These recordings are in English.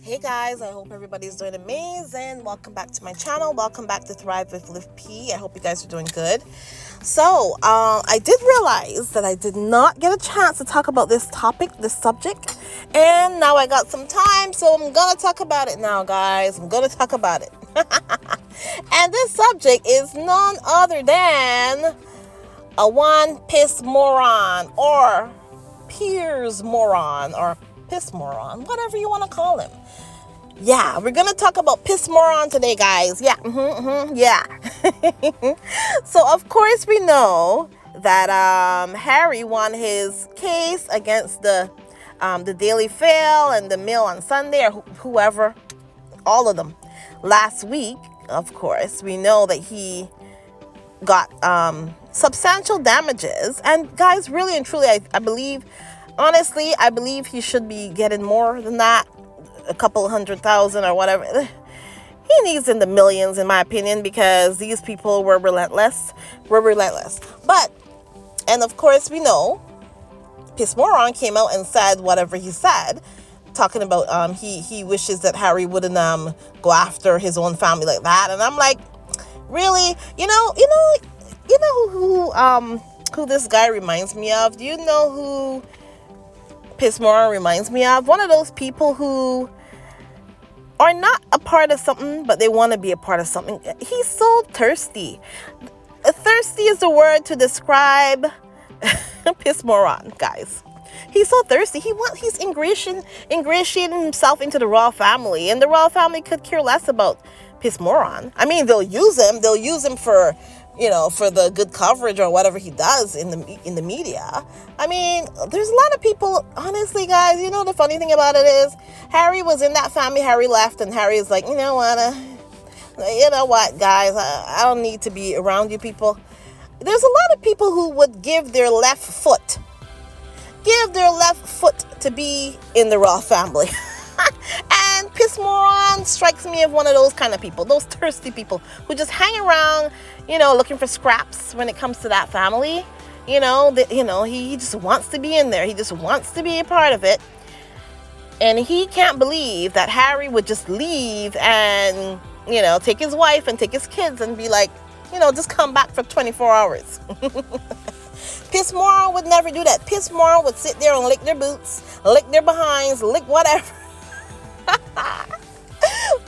Hey guys, I hope everybody's doing amazing. Welcome back to my channel. Welcome back to Thrive with Liv P. I hope you guys are doing good. So, I did realize that I did not get a chance to talk about this subject. And now I got some time, so I'm going to talk about it now, guys. I'm going to talk about it. And this subject is none other than Piers Moron or Piers Moron or Piers Moron, whatever you want to call him. Yeah, we're gonna talk about Piers Moron today, guys. Yeah, yeah. So of course we know that Harry won his case against the Daily Fail and the Mail on Sunday, or whoever, all of them. Last week, of course, we know that he got substantial damages. And guys, really and truly, I believe, honestly, I believe he should be getting more than that, a couple 100,000 or whatever. He needs in the millions, in my opinion, because these people were relentless. But, and of course, we know Piers Moron came out and said whatever he said, talking about he wishes that Harry wouldn't go after his own family like that. And I'm like, really? You know who this guy reminds me of? Do you know who Piers Moron reminds me of? One of those people who are not a part of something, but they want to be a part of something. He's so thirsty. Thirsty is the word to describe Piers Moron, guys. He's so thirsty. He's ingratiating himself into the royal family, and the royal family could care less about Piers Moron. I mean, they'll use him for, for the good coverage or whatever he does in the media. I mean, there's a lot of people, honestly, guys, the funny thing about it is Harry was in that family, Harry left, and Harry is like, you know what, guys, I don't need to be around you people. There's a lot of people who would give their left foot to be in the royal family. And Piers Moron strikes me as one of those kind of people, those thirsty people who just hang around, looking for scraps when it comes to that family. He just wants to be in there. He just wants to be a part of it. And he can't believe that Harry would just leave and, take his wife and take his kids and be like, just come back for 24 hours. Piers Moron would never do that. Piers Moron would sit there and lick their boots, lick their behinds, lick whatever.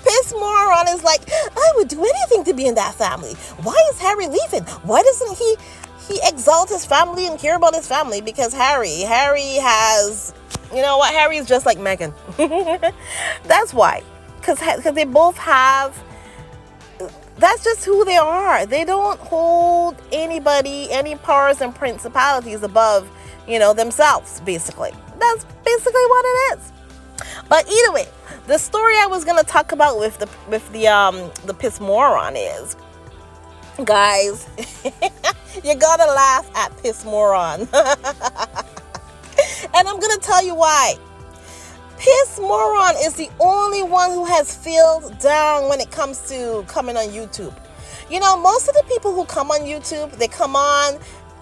Piers Moron is like, I would do anything to be in that family. Why is Harry leaving? Why doesn't he exalt his family and care about his family? Because Harry has, Harry's just like Meghan. That's why. Because they both have, that's just who they are. They don't hold any powers and principalities above, themselves, basically. That's basically what it is. But either way, the story I was gonna talk about with the Piers Moron is, guys, you gotta laugh at Piers Moron. And I'm gonna tell you why. Piers Moron is the only one who has failed down when it comes to coming on YouTube. Most of the people who come on YouTube, they come on,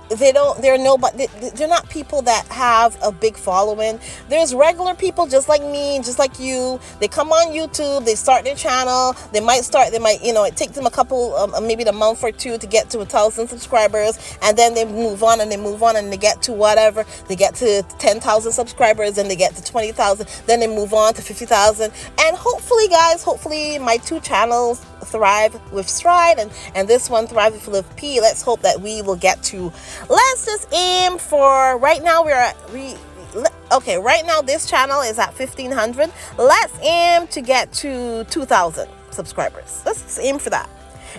they're not people that have a big following. There's regular people just like me, just like you. They come on YouTube, they start their channel. They might, it takes them a couple, maybe a month or two to get to 1,000 subscribers. And then they move on and they get to whatever. They get to 10,000 subscribers and they get to 20,000. Then they move on to 50,000. And hopefully, guys, my two channels, Thrive with Stride and this one, Thrive with Liv P, let's hope that we will get to, let's just aim for, right now right now this channel is at 1,500. Let's aim to get to 2,000 subscribers. Let's aim for that.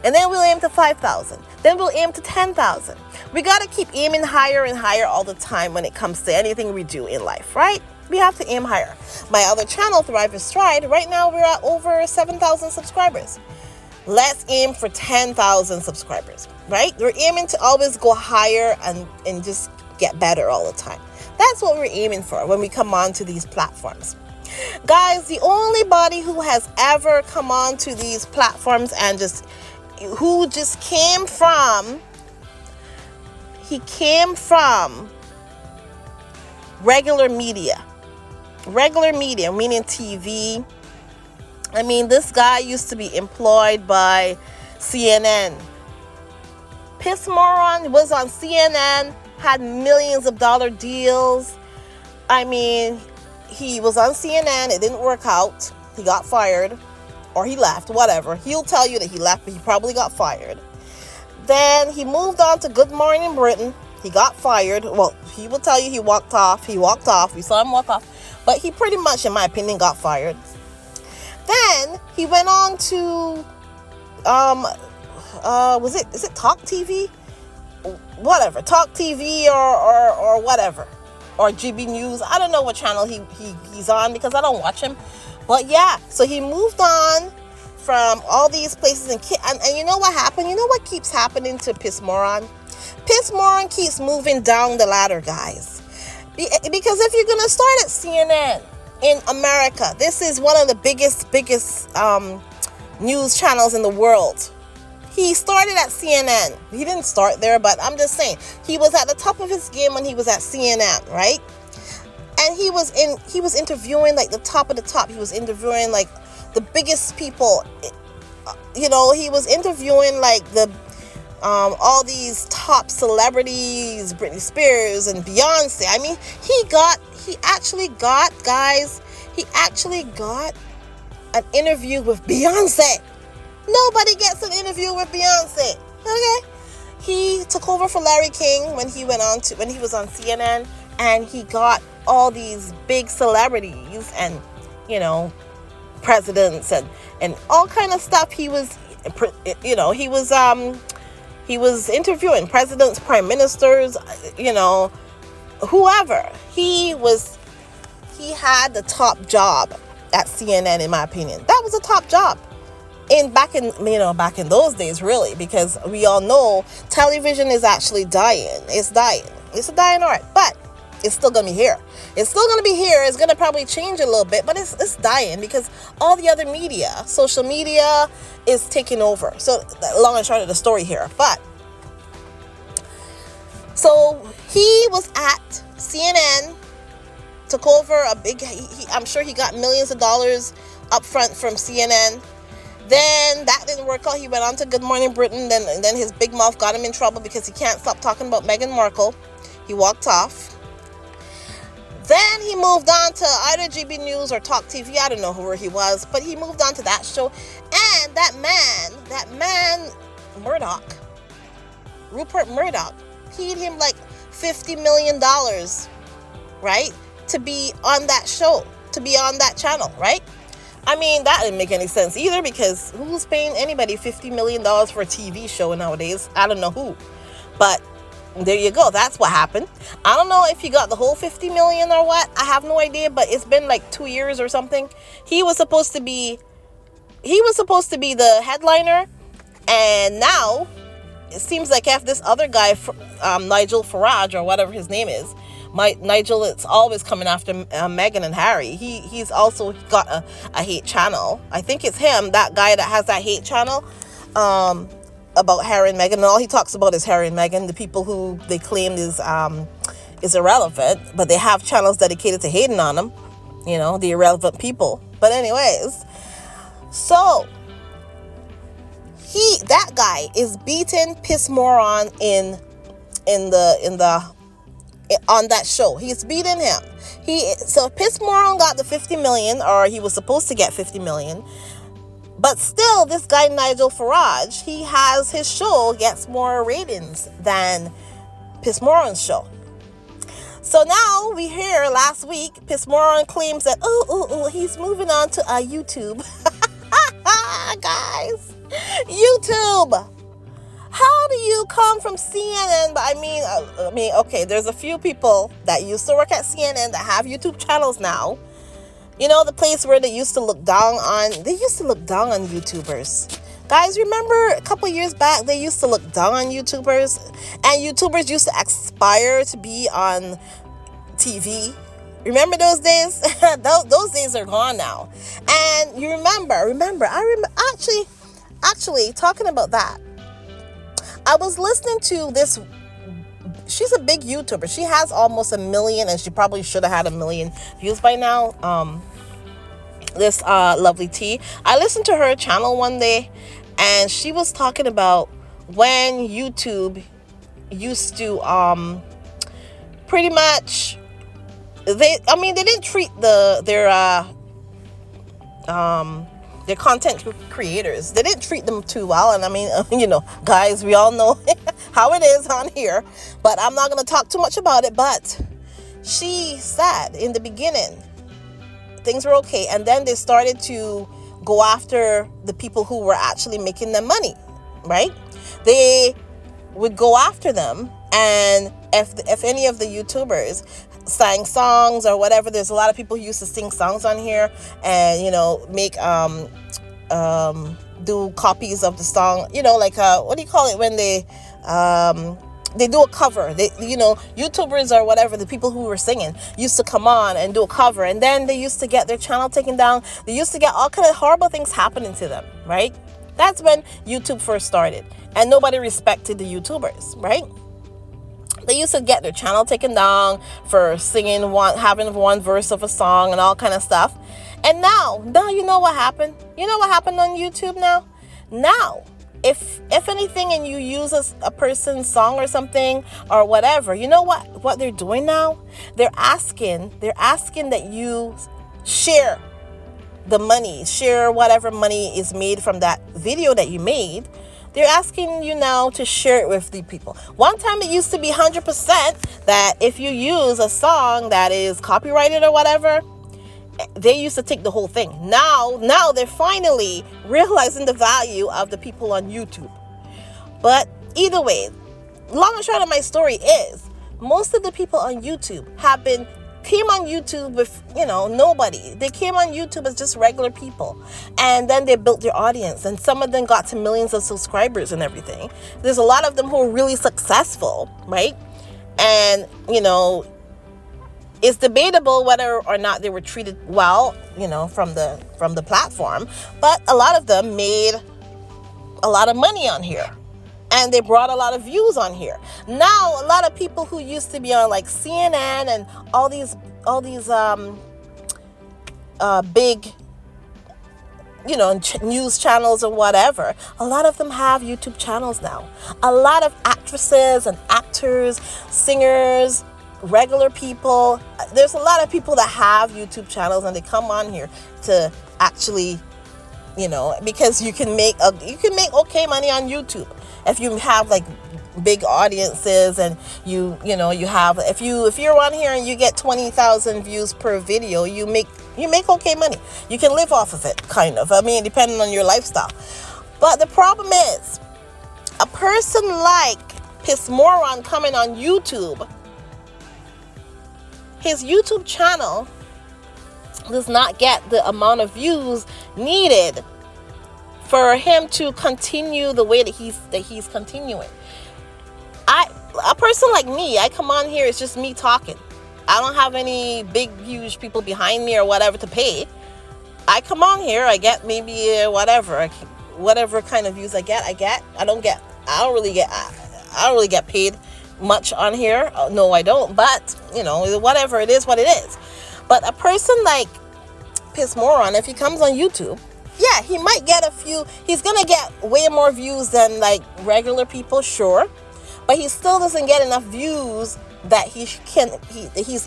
And then we'll aim to 5,000. Then we'll aim to 10,000. We got to keep aiming higher and higher all the time when it comes to anything we do in life, right? We have to aim higher. My other channel, Thrive with Stride, right now we're at over 7,000 subscribers. Let's aim for 10,000 subscribers, right? We're aiming to always go higher and just get better all the time. That's what we're aiming for when we come on to these platforms. Guys, the only body who has ever come on to these platforms and who came from regular media, meaning TV, I mean, this guy used to be employed by CNN. Piers Moron was on CNN, had millions of dollar deals. I mean, he was on CNN. It didn't work out. He got fired, or he left, whatever. He'll tell you that he left, but he probably got fired. Then he moved on to Good Morning Britain. He got fired. Well, he will tell you he walked off. He walked off. We saw him walk off. But he pretty much, in my opinion, got fired. Then he went on to, is it Talk TV? Whatever, Talk TV or whatever. Or GB News. I don't know what channel he's on because I don't watch him. But yeah, so he moved on from all these places. And you know what happened? You know what keeps happening to Piers Moron? Piers Moron keeps moving down the ladder, guys. Because if you're going to start at CNN in America, this is one of the biggest news channels in the world. He started at CNN. He didn't start there, but I'm just saying. He was at the top of his game when he was at CNN, right? And he was interviewing like the top of the top. He was interviewing like the biggest people. You know, he was interviewing like all these top celebrities, Britney Spears and Beyonce. I mean, he actually got an interview with Beyonce. Nobody gets an interview with Beyonce. Okay? He took over for Larry King when he was on CNN, and he got all these big celebrities and, you know, presidents and all kind of stuff. He was interviewing presidents, prime ministers, you know, whoever. He had the top job at CNN, in my opinion. That was a top job. Back in those days, really, because we all know television is actually dying. It's dying. It's a dying art, but it's still gonna be here. It's still gonna be here. It's gonna probably change a little bit, but it's dying because all the other media, social media, is taking over. So long and short of the story here, but so he was at CNN, took over a big. I'm sure he got millions of dollars up front from CNN. Then that didn't work out. He went on to Good Morning Britain. Then his big mouth got him in trouble because he can't stop talking about Meghan Markle. He walked off. Then he moved on to either GB News or Talk TV. I don't know where he was, but he moved on to that show. And that man, Murdoch, Rupert Murdoch, paid him like $50 million, right? To be on that show, to be on that channel, right? I mean, that didn't make any sense either, because who's paying anybody $50 million for a TV show nowadays? I don't know who. But there you go. That's what happened. I don't know if he got the whole $50 million or what. I have no idea, but it's been like 2 years or something. He was supposed to be the headliner, and now it seems like after this other guy, Nigel Farage or whatever his name is, Nigel, it's always coming after Meghan and Harry. He's also got a hate channel. I think it's him, that guy that has that hate channel about Harry and Meghan. And all he talks about is Harry and Meghan, the people who they claim is irrelevant, but they have channels dedicated to hating on them. You know, the irrelevant people. But anyways, so that guy is beating Piers Moron on that show. He's beating him. So Piers Moron got the 50 million, or he was supposed to get 50 million. But still, this guy Nigel Farage, he has his show gets more ratings than Piers Moron's show. So now we hear last week Piers Moron claims that he's moving on to YouTube. Guys, YouTube. How do you come from CNN? But I mean, okay, there's a few people that used to work at CNN that have YouTube channels now. You know, the place where they used to look down on YouTubers. Guys, remember a couple years back, they used to look down on YouTubers, and YouTubers used to aspire to be on TV. Remember those days? Those days are gone now. And you remember, actually talking about that, I was listening to this. She's a big YouTuber. She has almost 1 million, and she probably should have had 1 million views by now. this lovely T. I listened to her channel one day, and she was talking about when YouTube used to pretty much they didn't treat their content creators, they didn't treat them too well. And I mean, guys, we all know how it is on here, but I'm not going to talk too much about it. But she said in the beginning things were okay, and then they started to go after the people who were actually making them money, right? They would go after them, and if any of the YouTubers sang songs or whatever, there's a lot of people who used to sing songs on here and make do copies of the song, like what do you call it when they do a cover. YouTubers or whatever, the people who were singing used to come on and do a cover, and then they used to get their channel taken down. They used to get all kind of horrible things happening to them, right? That's when YouTube first started, and nobody respected the YouTubers, right? They used to get their channel taken down for singing having one verse of a song and all kind of stuff. And now you know what happened? You know what happened on YouTube now? Now, if anything, and you use a person's song or something or whatever, you know what they're doing now? They're asking that you share the money, share whatever money is made from that video that you made. They're asking you now to share it with the people. One time it used to be 100% that if you use a song that is copyrighted or whatever, they used to take the whole thing. Now they're finally realizing the value of the people on YouTube. But either way, long and short of my story is, most of the people on YouTube came on YouTube with, nobody. They came on YouTube as just regular people. And then they built their audience. And some of them got to millions of subscribers and everything. There's a lot of them who are really successful, right? And, it's debatable whether or not they were treated well, from the platform. But a lot of them made a lot of money on here. And they brought a lot of views on here. Now, a lot of people who used to be on like CNN and all these big, news channels or whatever, a lot of them have YouTube channels now. A lot of actresses and actors, singers, regular people. There's a lot of people that have YouTube channels, and they come on here to actually, because you can make okay money on YouTube. If you have like big audiences, and you have, if you're on here and you get 20,000 views per video, you make okay money. You can live off of it, kind of. Depending on your lifestyle. But the problem is, a person like Piers Moron coming on YouTube, his YouTube channel does not get the amount of views needed for him to continue the way that he's continuing. A person like me, I come on here, it's just me talking. I don't have any big, huge people behind me or whatever to pay. I come on here, I get maybe whatever kind of views I get. I don't really get paid much on here. No, I don't. But whatever it is, what it is. But a person like Piers Moron, if he comes on YouTube, yeah, he might get he's gonna get way more views than like regular people, sure, but he still doesn't get enough views that he's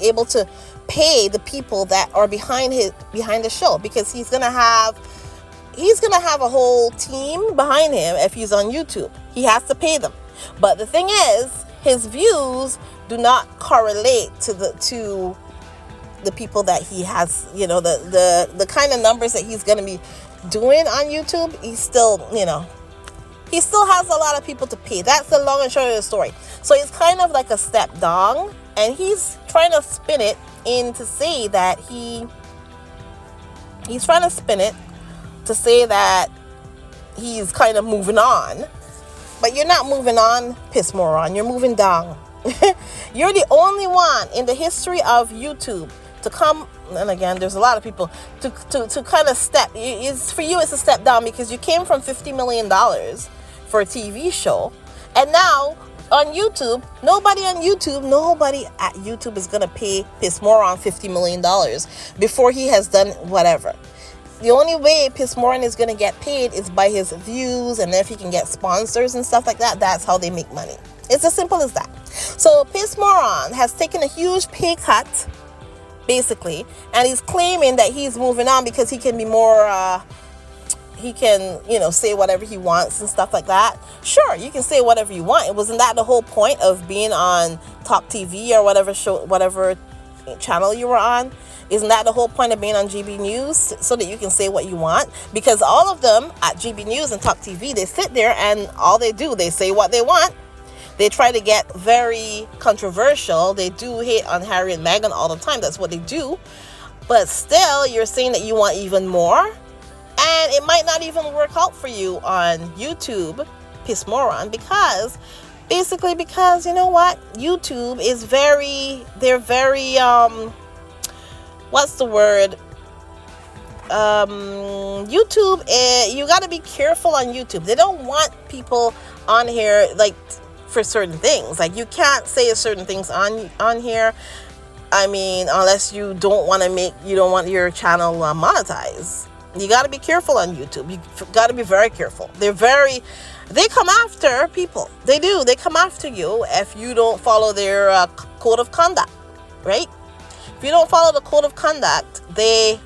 able to pay the people that are behind the show, because he's gonna have a whole team behind him. If he's on YouTube, he has to pay them. But the thing is, his views do not correlate to the people that he has, the kind of numbers that he's going to be doing on YouTube. He still has a lot of people to pay. That's the long and short of the story. So it's kind of like a step down, and he's trying to spin it in to say that he's trying to spin it to say that he's kind of moving on. But you're not moving on, Piers Moron. You're moving down. You're the only one in the history of YouTube to come, and again, there's a lot of people to kind of step. For you, it's a step down, because you came from $50 million for a TV show, and now on YouTube, nobody at YouTube is gonna pay Piers Moron $50 million before he has done whatever. The only way Piers Moron is going to get paid is by his views, and if he can get sponsors and stuff like that, that's how they make money. It's as simple as that. So Piers Moron has taken a huge pay cut, basically, and he's claiming that he's moving on because he can be more, he can, say whatever he wants and stuff like that. Sure, you can say whatever you want. It wasn't that the whole point of being on Top TV or whatever show, whatever channel you were on? Isn't that the whole point of being on GB News, so that you can say what you want? Because all of them at GB News and Top TV, they sit there and all they do, they say what they want. They try to get very controversial. They do hate on Harry and Meghan all the time. That's what they do. But still, you're saying that you want even more. And it might not even work out for you on YouTube, Piers Moron, because you know what? YouTube is they're very, what's the word? YouTube, you got to be careful on YouTube. They don't want people on here, like, for certain things. Like, you can't say certain things on here. I mean, unless you don't want your channel monetized. You got to be careful on YouTube. You got to be very careful. They come after people. They do. They come after you if you don't follow their code of conduct, right? If you don't follow the code of conduct, they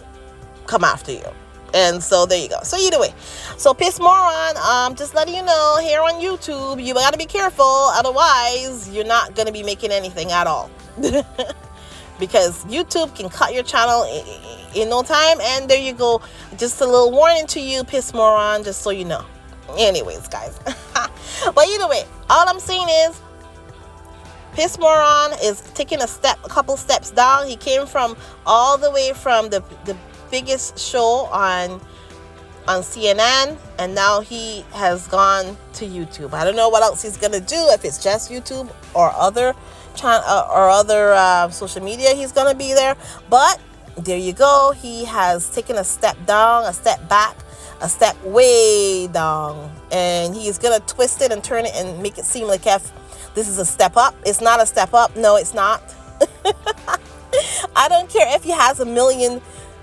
come after you. And so there you go. So either way, so Piers Moron, just letting you know, here on YouTube, you got to be careful. Otherwise, you're not going to be making anything at all. Because YouTube can cut your channel in no time. And there you go. Just a little warning to you, Piers Moron, just so you know. Anyways, guys. But either way, all I'm saying is, Piers Moron is taking a couple steps down. He came from all the way from the biggest show on CNN, and now he has gone to YouTube. I don't know what else he's gonna do, if it's just YouTube or other social media he's gonna be there. But there you go. He has taken a step down, a step back, a step way down, and he's gonna twist it and turn it and make it seem like if this is a step up. It's not a step up. No, it's not. I don't care if he has 1 million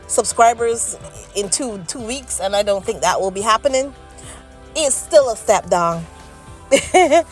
subscribers in two weeks, and I don't think that will be happening. It's still a step down. Because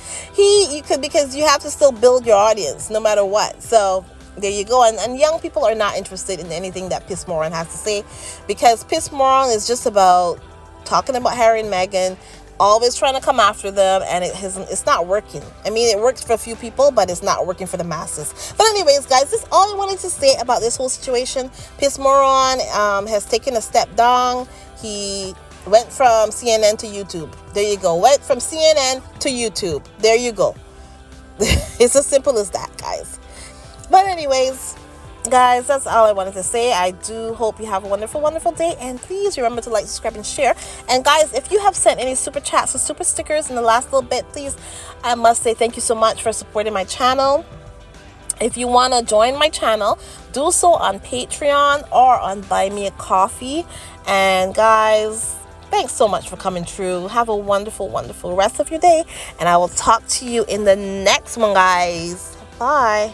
you have to still build your audience no matter what. So there you go. And young people are not interested in anything that Piers Moron has to say, because Piers Moron is just about talking about Harry and Meghan, always trying to come after them, and it's not working. I mean, it works for a few people, but it's not working for the masses. But anyways, guys, this is all I wanted to say about this whole situation. Piers Moron has taken a step down. He went from CNN to YouTube. There you go. Went from CNN to YouTube. There you go. It's as simple as that, guys. But anyways, guys, that's all I wanted to say. I do hope you have a wonderful, wonderful day. And please remember to like, subscribe, and share. And guys, if you have sent any super chats or super stickers in the last little bit, please, I must say thank you so much for supporting my channel. If you want to join my channel, do so on Patreon or on Buy Me a Coffee. And guys, thanks so much for coming through. Have a wonderful, wonderful rest of your day. And I will talk to you in the next one, guys. Bye.